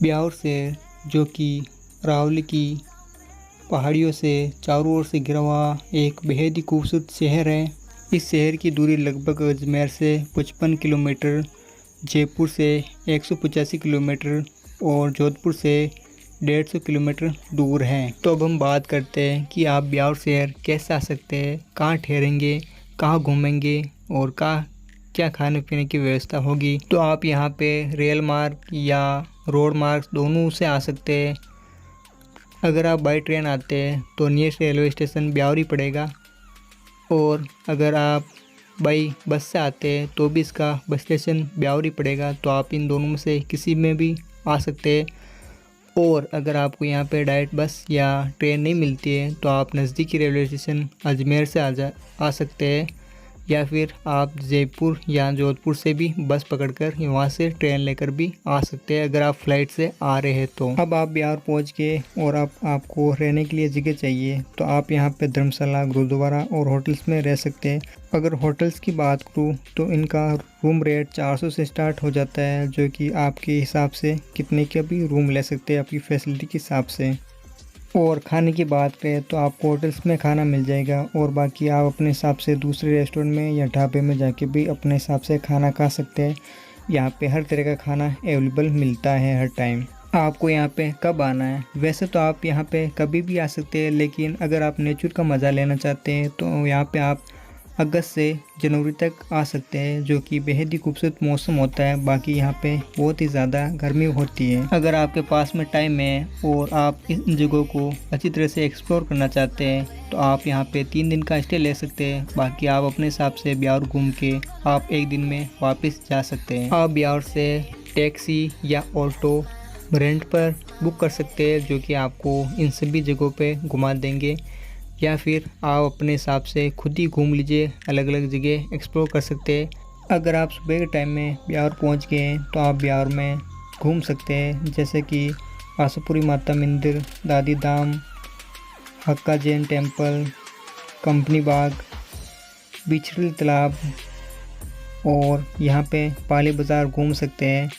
ब्यावर शहर जो कि अरावली की पहाड़ियों से चारों ओर से घिरा हुआ एक बेहद ही खूबसूरत शहर है। इस शहर की दूरी लगभग अजमेर से 55 किलोमीटर, जयपुर से 185 किलोमीटर और जोधपुर से 150 किलोमीटर दूर है। तो अब हम बात करते हैं कि आप ब्यावर शहर कैसे आ सकते हैं, कहाँ ठहरेंगे, कहाँ घूमेंगे और कहाँ क्या खाने पीने की व्यवस्था होगी। तो आप यहाँ पे रेल मार्ग या रोड मार्ग दोनों से आ सकते हैं। अगर आप बाई ट्रेन आते हैं तो नियरेस्ट रेलवे स्टेशन ब्यावर ही पड़ेगा, और अगर आप बाई बस से आते हैं तो भी इसका बस स्टेशन ब्यावर ही पड़ेगा। तो आप इन दोनों में से किसी में भी आ सकते हैं। और अगर आपको यहाँ पे डायरेक्ट बस या ट्रेन नहीं मिलती है तो आप नज़दीकी रेलवे स्टेशन अजमेर से आ सकते हैं, या फिर आप जयपुर या जोधपुर से भी बस पकड़कर वहाँ से ट्रेन लेकर भी आ सकते हैं अगर आप फ्लाइट से आ रहे हैं तो। अब आप ब्यावर पहुँच गए और आपको रहने के लिए जगह चाहिए तो आप यहाँ पे धर्मशाला, गुरुद्वारा और होटल्स में रह सकते हैं। अगर होटल्स की बात करूँ तो इनका रूम रेट 400 से स्टार्ट हो जाता है, जो कि आपके हिसाब से कितने का भी रूम ले सकते हैं आपकी फैसिलिटी के हिसाब से। और खाने की बात करें तो आपको होटल्स में खाना मिल जाएगा, और बाकी आप अपने हिसाब से दूसरे रेस्टोरेंट में या ढाबे में जाके भी अपने हिसाब से खाना खा सकते हैं। यहाँ पे हर तरह का खाना अवेलेबल मिलता है हर टाइम। आपको यहाँ पे कब आना है? वैसे तो आप यहाँ पे कभी भी आ सकते हैं, लेकिन अगर आप नेचर का मज़ा लेना चाहते हैं तो यहाँ पे आप अगस्त से जनवरी तक आ सकते हैं, जो कि बेहद ही खूबसूरत मौसम होता है। बाकी यहाँ पे बहुत ही ज़्यादा गर्मी होती है। अगर आपके पास में टाइम है और आप इन जगहों को अच्छी तरह से एक्सप्लोर करना चाहते हैं तो आप यहाँ पे 3 दिन का स्टे ले सकते हैं। बाकी आप अपने हिसाब से ब्यावर घूम के आप 1 दिन में वापस जा सकते हैं। आप ब्यावर से टैक्सी या ऑटो रेंट पर बुक कर सकते हैं, जो कि आपको इन सभी जगहों पे घुमा देंगे, या फिर आप अपने हिसाब से खुद ही घूम लीजिए, अलग अलग जगह एक्सप्लोर कर सकते हैं। अगर आप सुबह के टाइम में ब्यावर पहुंच गए हैं तो आप ब्यावर में घूम सकते हैं, जैसे कि आशापुरी माता मंदिर, दादी धाम, हक्का जैन टेम्पल, कंपनी बाग, बिछड़ी तालाब, और यहाँ पे पाली बाज़ार घूम सकते हैं।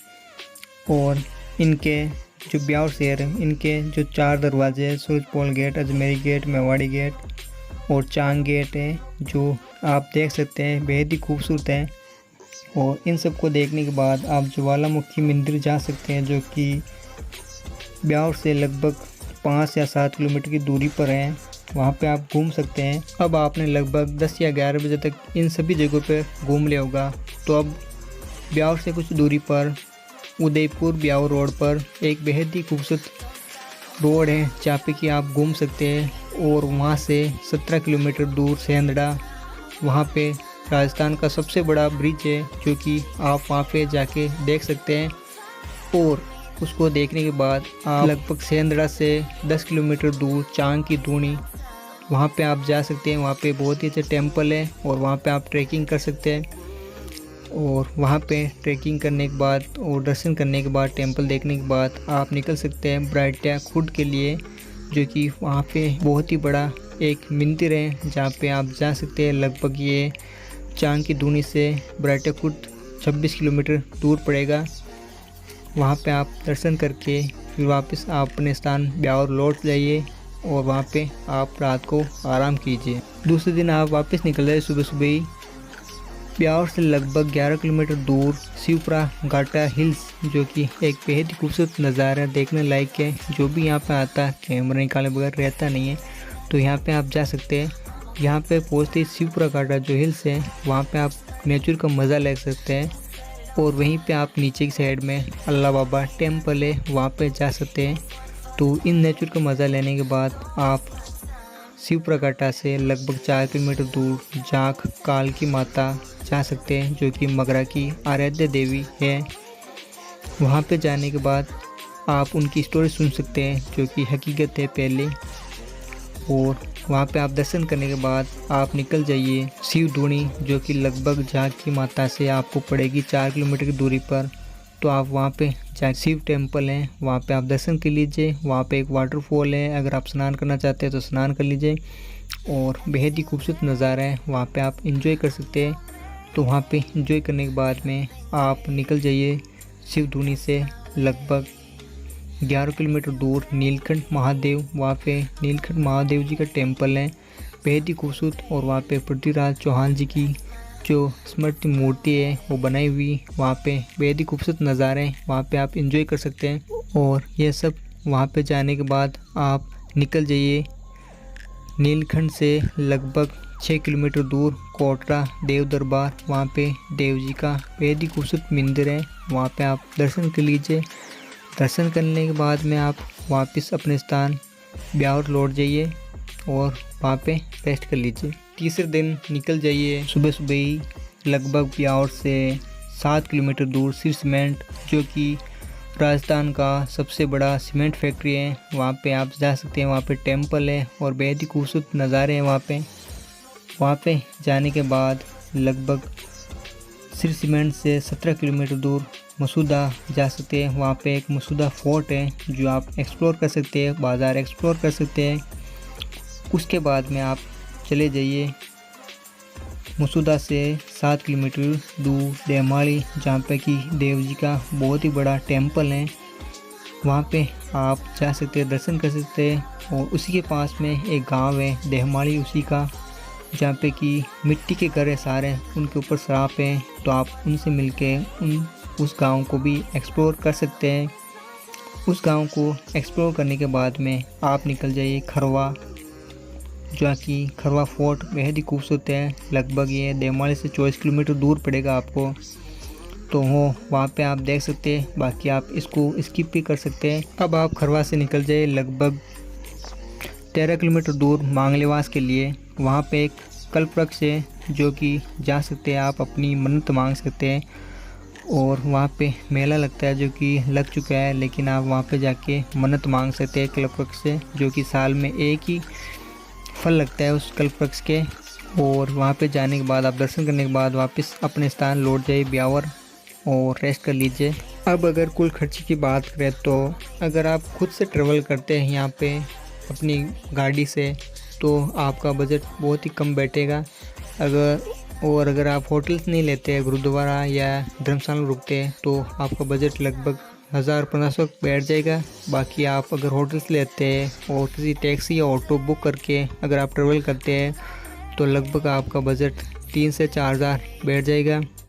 और इनके जो ब्यावर शहर है, इनके जो 4 दरवाजे हैं, Surajpol gate, Ajmeri gate, Mewari gate और चांग गेट है, जो आप देख सकते हैं बेहद ही खूबसूरत है। और इन सब को देखने के बाद आप ज्वालामुखी मंदिर जा सकते हैं, जो कि ब्यावर से लगभग 5 या 7 किलोमीटर की दूरी पर है। वहाँ पे आप घूम सकते हैं। अब आपने लगभग 10 या 11 बजे तक इन सभी जगहों पे घूम लिया होगा। तो अब ब्यावर से कुछ दूरी पर उदयपुर ब्यावर रोड पर एक बेहद ही खूबसूरत रोड है, जहाँ पे कि आप घूम सकते हैं। और वहाँ से 17 किलोमीटर दूर सेंधड़ा, वहाँ पे राजस्थान का सबसे बड़ा ब्रिज है, जो कि आप वहाँ पे जाके देख सकते हैं। और उसको देखने के बाद आप लगभग सेंधड़ा से 10 किलोमीटर दूर चांग की धूनी, वहाँ पे आप जा सकते हैं। वहाँ पे बहुत ही अच्छे टेम्पल है और वहाँ पे आप ट्रैकिंग कर सकते हैं। और वहाँ पे ट्रैकिंग करने के बाद और दर्शन करने के बाद, टेंपल देखने के बाद आप निकल सकते हैं ब्राइटिया खुर्द के लिए, जो कि वहाँ पे बहुत ही बड़ा एक मंदिर है, जहाँ पे आप जा सकते हैं। लगभग ये चांग की धूनी से ब्राइटिया खुर्द 26 किलोमीटर दूर पड़ेगा। वहाँ पे आप दर्शन करके फिर वापस आप अपने स्थान ब्यावर लौट जाइए, और वहाँ पे आप रात को आराम कीजिए। दूसरे दिन आप वापस निकल जाए सुबह सुबह ही। ब्यावर से लगभग 11 किलोमीटर दूर शिवपुरा घाटा हिल्स, जो कि एक बेहद ही खूबसूरत नज़ारा देखने लायक है। जो भी यहाँ पे आता है कैमरा निकाले बगैर रहता नहीं है, तो यहाँ पे आप जा सकते हैं। यहाँ पे पहुँचते ही शिवपुरा घाटा जो हिल्स है, वहाँ पे आप नेचर का मज़ा ले सकते हैं। और वहीं पे आप नीचे की साइड में अल्लाह बाबा टेम्पल है, वहाँ पे जा सकते हैं। तो इन नेचर का मज़ा लेने के बाद आप शिवपुरा घाटा से लगभग 4 किलोमीटर दूर जाख काल की माता जा सकते हैं, जो कि मगरा की आराध्य देवी है। वहाँ पे जाने के बाद आप उनकी स्टोरी सुन सकते हैं, जो कि हकीकत है पहले। और वहाँ पे आप दर्शन करने के बाद आप निकल जाइए शिव धूनी, जो कि लगभग जाख की माता से आपको पड़ेगी 4 किलोमीटर की दूरी पर। तो आप वहाँ पे जहाँ शिव टेम्पल है वहाँ पे आप दर्शन कर लीजिए। वहाँ पे एक वाटरफॉल है, अगर आप स्नान करना चाहते हैं तो स्नान कर लीजिए। और बेहद ही खूबसूरत नज़ारा है, वहाँ पे आप इंजॉय कर सकते हैं। तो वहाँ पे इंजॉय करने के बाद में आप निकल जाइए शिव धूनी से लगभग 11 किलोमीटर दूर नीलकंठ महादेव, वहाँ पे नीलकंठ महादेव जी का टेम्पल है, बेहद ही खूबसूरत। और वहाँ पे पृथ्वीराज चौहान जी की जो स्मृति मूर्ति है वो बनाई हुई, वहाँ पे बेहद ही खूबसूरत नज़ारे हैं, वहाँ पे आप एंजॉय कर सकते हैं। और ये सब वहाँ पे जाने के बाद आप निकल जाइए नीलकंठ से लगभग 6 किलोमीटर दूर कोटरा देव दरबार, वहाँ पे देव जी का बेहद ही खूबसूरत मंदिर है, वहाँ पे आप दर्शन कर लीजिए। दर्शन करने के बाद में आप वापस अपने स्थान ब्यावर लौट जाइए और वहाँ पे रेस्ट कर लीजिए। तीसरे दिन निकल जाइए सुबह सुबह ही लगभग ब्यावर से 7 किलोमीटर दूर सिर सीमेंट, जो कि राजस्थान का सबसे बड़ा सीमेंट फैक्ट्री है, वहाँ पे आप जा सकते हैं। वहाँ पे टेम्पल है और बेहद ही खूबसूरत नज़ारे हैं वहाँ पे जाने के बाद लगभग सिर सीमेंट से 17 किलोमीटर दूर मसूदा जा सकते हैं। वहाँ पे एक मसूदा फोर्ट है जो आप एक्सप्लोर कर सकते हैं, बाज़ार एक्सप्लोर कर सकते हैं। उसके बाद में आप चले जाइए मसूदा से 7 किलोमीटर दूर देवमाली, जहाँ पे कि देव जी का बहुत ही बड़ा टेम्पल है, वहाँ पे आप जा सकते हैं, दर्शन कर सकते हैं। और उसी के पास में एक गांव है देवमाली उसी का, जहाँ पे कि मिट्टी के घर है सारे, उनके ऊपर सराप हैं, तो आप उनसे मिलके उस गांव को भी एक्सप्लोर कर सकते हैं। उस गांव को एक्सप्लोर करने के बाद में आप निकल जाइए खरवा, जो कि खरवा फोर्ट बेहद ही खूबसूरत है। लगभग ये देवमाली से 24 किलोमीटर दूर पड़ेगा आपको, तो हो वहाँ पे आप देख सकते हैं, बाकी आप इसको स्किप भी कर सकते हैं। अब आप खरवा से निकल जाइए लगभग 13 किलोमीटर दूर मांगलेवास के लिए, वहाँ पे एक कल्पवृक्ष है जो कि जा सकते हैं, आप अपनी मन्नत मांग सकते हैं। और वहाँ पे मेला लगता है जो कि लग चुका है, लेकिन आप वहाँ पे जाके मन्नत मांग सकते हैं कल्पवृक्ष से, जो कि साल में एक ही फल लगता है उस कल्पवृक्ष के। और वहाँ पे जाने के बाद आप दर्शन करने के बाद वापस अपने स्थान लौट जाइए ब्यावर और रेस्ट कर लीजिए। अब अगर कुल खर्चे की बात करें तो अगर आप खुद से ट्रेवल करते हैं यहाँ पे अपनी गाड़ी से, तो आपका बजट बहुत ही कम बैठेगा। अगर आप होटल्स नहीं लेते हैं, गुरुद्वारा या धर्मशाला रुकते हैं, तो आपका बजट लगभग 1000-1500 बैठ जाएगा। बाकी आप अगर होटल्स लेते हैं और किसी टैक्सी या ऑटो बुक करके अगर आप ट्रेवल करते हैं, तो लगभग आपका बजट 3 से 4000 बैठ जाएगा।